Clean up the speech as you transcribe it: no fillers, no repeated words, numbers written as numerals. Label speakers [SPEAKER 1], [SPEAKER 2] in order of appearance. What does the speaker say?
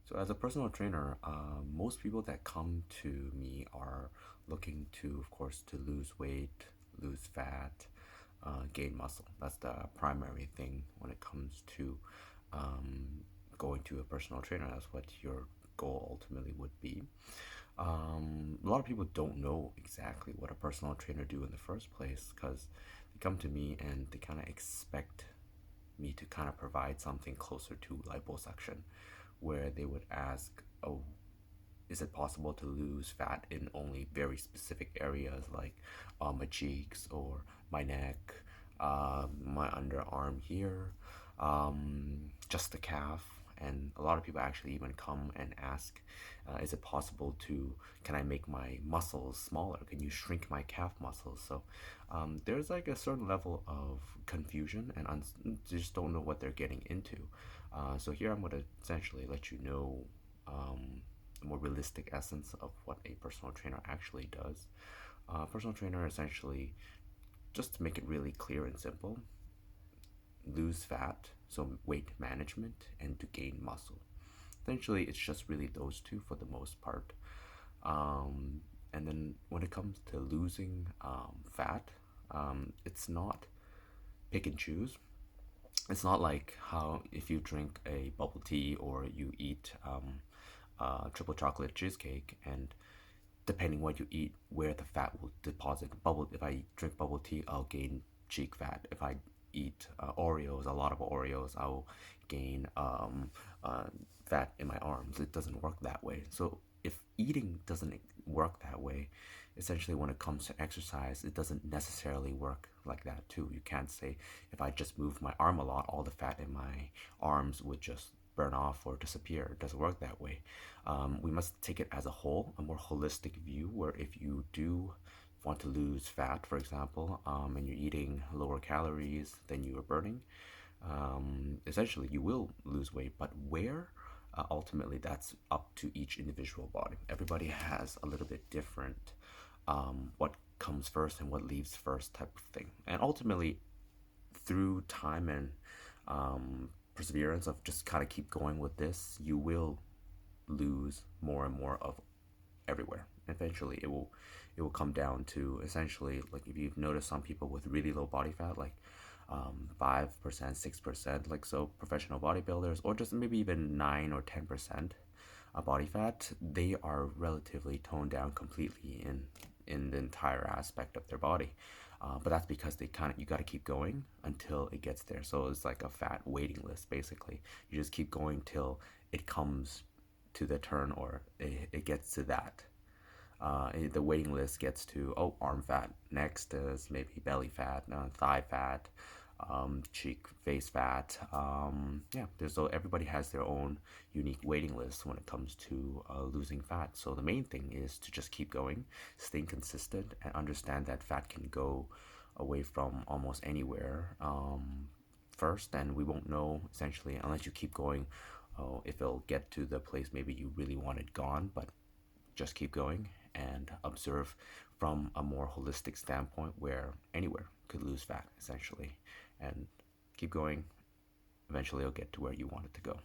[SPEAKER 1] So, as a personal trainer, most people that come to me are looking to, of course, to lose weight, lose fat, gain muscle. That's the primary thing when it comes to um, going to a personal trainer. That's what your goal ultimately would be. A lot of people don't know exactly what a personal trainer do in the first place because they come to me and they kind of expect me to kind of provide something closer to liposuction, where they would ask, "Oh, is it possible to lose fat in only very specific areas like my cheeks or my neck, my underarm here, just the calf?" And a lot of people actually even come and ask, is it possible to, can I make my muscles smaller? Can you shrink my calf muscles? So there's like a certain level of confusion and they just don't know what they're getting into. So here I'm going to essentially let you know a more realistic essence of what a personal trainer actually does. Personal trainer essentially, just to make it really clear and simple, lose fat, so weight management, and to gain muscle. Essentially, it's just really those two for the most part. And then when it comes to losing fat, it's not pick and choose. It's not like how if you drink a bubble tea or you eat triple chocolate cheesecake, and depending what you eat, where the fat will deposit. Bubble. If I drink bubble tea, I'll gain cheek fat. If I eat Oreos, a lot of Oreos, I'll gain fat in my arms. It doesn't work that way. So if eating doesn't work that way, essentially when it comes to exercise, it doesn't necessarily work like that too. You can't say if I just move my arm a lot, all the fat in my arms would just burn off or disappear. It doesn't work that way. We must take it as a whole, a more holistic view, where if you do want to lose fat, for example, and you're eating lower calories than you are burning, essentially you will lose weight. But where? Ultimately, that's up to each individual body. Everybody has a little bit different what comes first and what leaves first type of thing. And ultimately, through time and perseverance of just kind of keep going with this, you will lose more and more of everywhere. Eventually, it will come down to essentially like if you've noticed some people with really low body fat, like 5%, 6%, like so professional bodybuilders, or just maybe even 9 or 10% body fat, they are relatively toned down completely in the entire aspect of their body. But that's because they kind of you got to keep going until it gets there. So it's like a fat waiting list basically. You just keep going till it comes to the turn or it gets to that. The waiting list gets to, oh, arm fat. Next is maybe belly fat, thigh fat, cheek, face fat. Yeah, there's so everybody has their own unique waiting list when it comes to losing fat. So the main thing is to just keep going, staying consistent, and understand that fat can go away from almost anywhere. First, and we won't know essentially unless you keep going. If it'll get to the place maybe you really want it gone, but just keep going and observe from a more holistic standpoint where anywhere could lose fat essentially, and keep going. Eventually you'll get to where you want it to go.